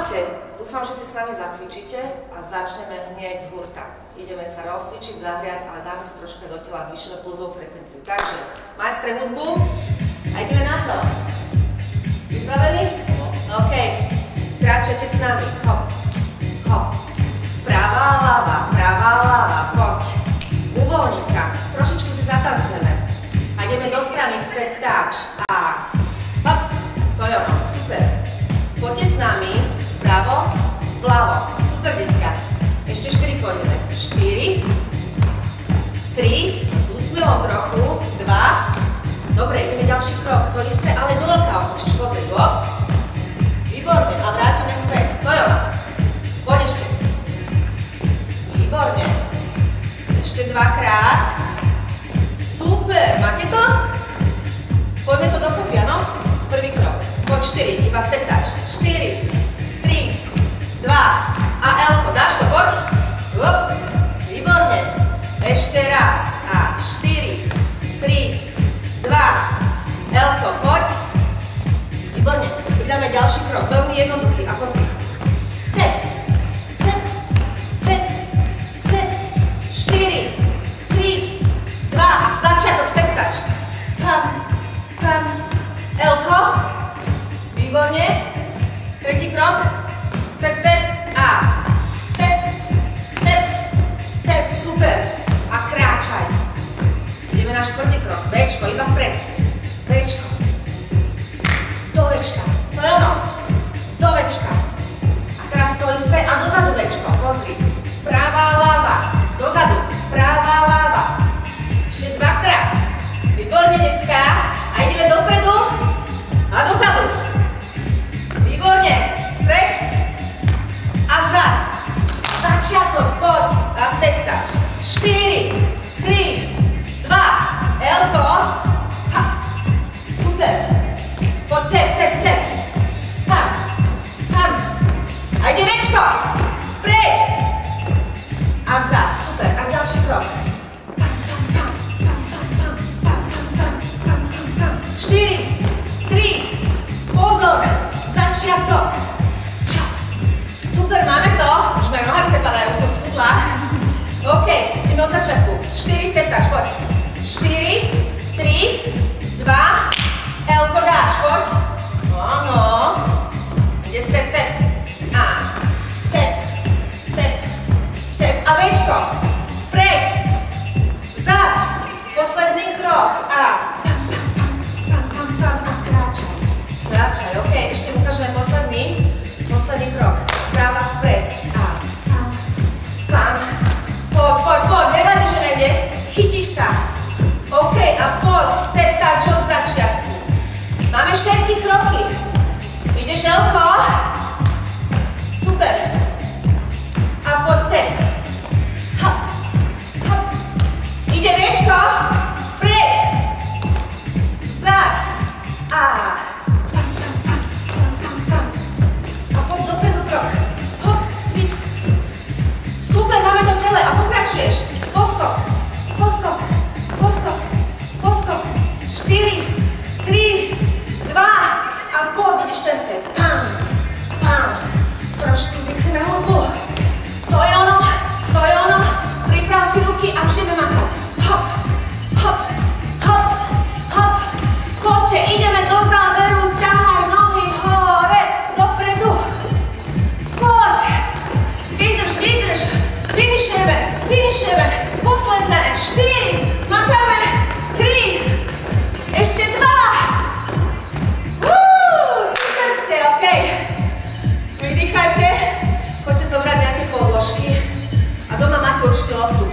Ahojte, dúfam, že si s nami zacvičíte a začneme hneď z hurta. Ideme sa rozcvičiť, zahriať, ale dáme si trošku do tela zvýšenú pulzovú frekvenciu. Takže, majstre hudbu a ideme na to. Vypravení? OK. Kráčate s nami. Hop, hop. Pravá, ľava, poď. Uvoľni sa. Trošičku si zatancujeme. A ideme do strany, step touch. A hop. To je ono, super. Poďte s nami, vpravo, vľavo. Super, decka. Ešte 4 pôjdeme. 4, 3, s úsmevom trochu, 2. Dobre, ideme ďalší krok. To isté, ale dôľka otočíš. Pozri, hop. Výborne. A vrátime späť. To je ono. Poď ešte. Výborne. Ešte 2-krát. Super. Máte to? Spojme to dokopy, áno? Prvý krok. Poď 4, iba step touch. 4, 3, 2 a L-ko. Dáš to, poď. Hop. Výborne. Ešte raz. A 4, 3, 2. L-ko, poď. Výborne. Pridáme ďalší krok. Veľmi jednoduchý. A pozri. Tep, tep, tep, tep. 4, 3, 2 a začiatok step touch. Pam, pam. L-ko. Výborne. Tretí krok. Step, tep a tep, tep, tep. Super. A kráčaj. Ideme na štvrtý krok. Včko, iba vpred. Včko. Do večka. To je ono. Do večka. A teraz to isté a dozadu večko. Pozri. Pravá, ľava. Dozadu. Pravá, ľava. Ešte 2-krát. Výborne, decká. A ideme dopredu a dozadu. Výborne. Vpred a vzad. Začiatok, poď. A step touch. 4, 3, 2. L-ko. Ha. Super. Poď, tep, tep, tep. Pam, pam. A ide večko. Vpred. A vzad. Super. A ďalší krok. Pam, pam, pam, pam, pam, pam, pam, pam, pam, pam, pam. 4, 3. Pozor. Začiatok. Ča. Super, máme to. Už moje nohavice padajú, som schudla. OK, ideme od začiatku. 4 step touch, poď. 4, 3, 2. L-ko dáš, poď. Áno. Ide step, tep. A. Tep, tep, tep. A večko. Vpred. Vzad. Posledný krok. A. Pam, pam, pam, pam, pam, pam. A kráčaj. Kráčaj, OK. Ešte ukážeme posledný krok. Práva vpred. A. Pam, pam. Poď. Nevadí, že nejde. Chytíš sa. OK. A poď. Step touch od začiatku. Máme všetky kroky. Ideš, Elko? Super. A poď tep. Hop, hop. Ide viečko? Vpred. Vzad. A. Pam, pam, pam, pam, pam, pam. A poď dopredu krok. Hop, twist. Super, máme to celé. A pokračuješ. Poskok, poskok, poskok, poskok. 4, 3, 2 a poď, ideš tempe. Pam, pam. Trošku zvykneme hudbu. To je ono. Priprav si ruky a ideme makať. Hop, hop, hop, hop. Poďte, ideme do záveru. Ťahaj nohy hore, dopredu. Poď. Vydrž. Finišujeme. Posledné. 4. Makáme. 3. Ešte 2. Super ste, OK. Vydýchajte, choďte zobrať nejaké podložky a doma máte určite loptu.